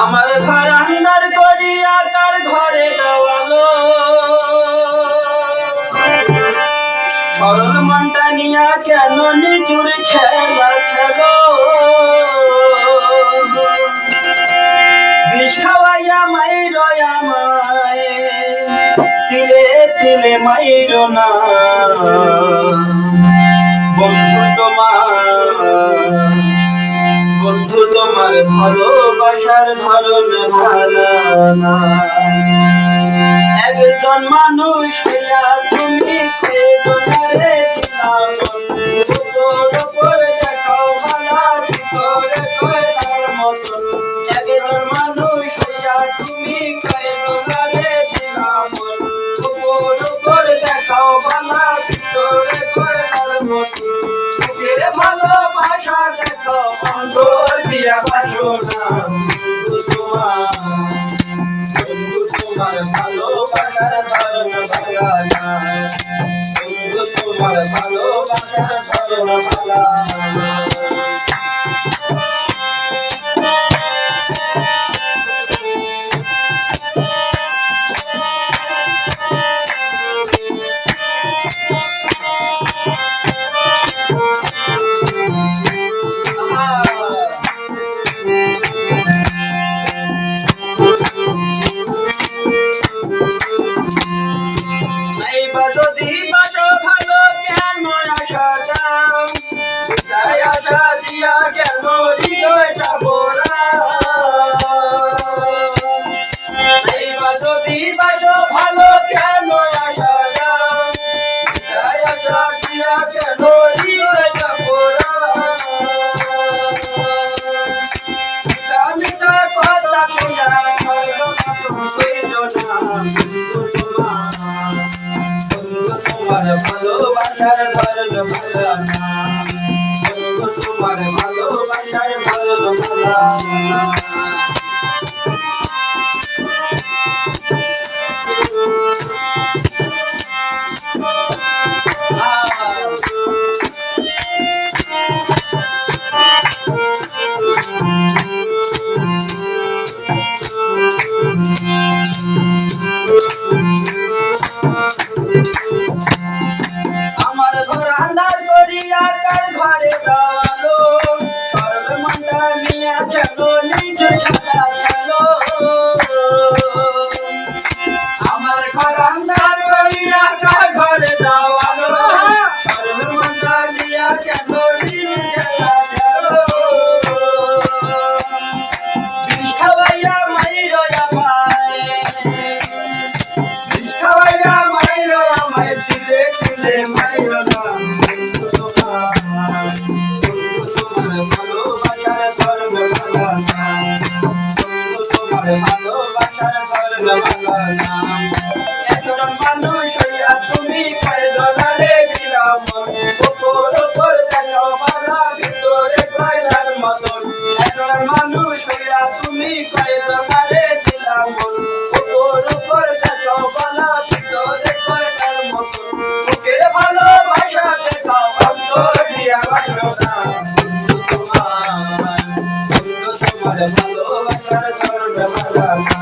আমার ঘর আন্দার করিয়া কার ঘরে দেওয়ালো সরল মনটা নিয়া কেন নিজুর খেলা খেলো বিষ খাওয়াইয়া মাইরো আমায় তিলে তিলে মাইরো না বন্ধু তোমার ভালোবাসার ধরন ভালো না একজন মানুষ হইয়া তুমি রে দিলাম তোর উপর দেখাও ভালা ভিতরে কয়লার মতন একজন মানুষ হইয়া তুমি রে দিলাম তোর উপর দেখাও ভালা ভিতরে কয়লার মতন তোর ভালোবাসা দেখো অন্তর দিয়া বাসো না তোমার ভালোবাসার ধরন ভালো না তোমার ভালোবাসার ধরন ভালো যদি বাসো ভালো কেন আশা দাও আশা দিয়া কেন হৃদয় যাবরা যদি বাসো ভালো কেন আশা দাও আশা দিয়া কেন হৃদয় যাবরা মিঠা কথা কইয়া তোমার ভালোবাসার ধরন ভালো না তোমার ভালোবাসার ধরন ভালো না আমার ঘর আন্দার করিয়া কার ঘরে দেওয়ালো সরল মনটা নিয়া কেন নিজ খেলা খেলো আমার ঘর আন্দার করিয়া কার ঘরে দেওয়ালো সরল মনটা নিয়া কেন নিজ খেলা খেলো বিষ খাওয়াইয়া মাইরো আমায় বিষ খাওয়াইয়া মাইরো আমায় চিলে চিলে মাইরো না তোমার ভালোবাসার ধরন ভালো না তোমার ভালোবাসার ধরন ভালো না একজন মানুষ হইয়া তুমি পাইলো না রে দিলাম উপর উপর দেখো ভালা ভিতরে কয়লার মতন একজন মানুষ হইয়া তুমি পাইলো না রে দিলাম উপর উপর দেখো ভালা ভিতরে কয়লার মতন বুকের ভালোবাসা দেখাও অন্তর দিয়া বাসো না তোমার ভালোবাসার ধরন ভালো না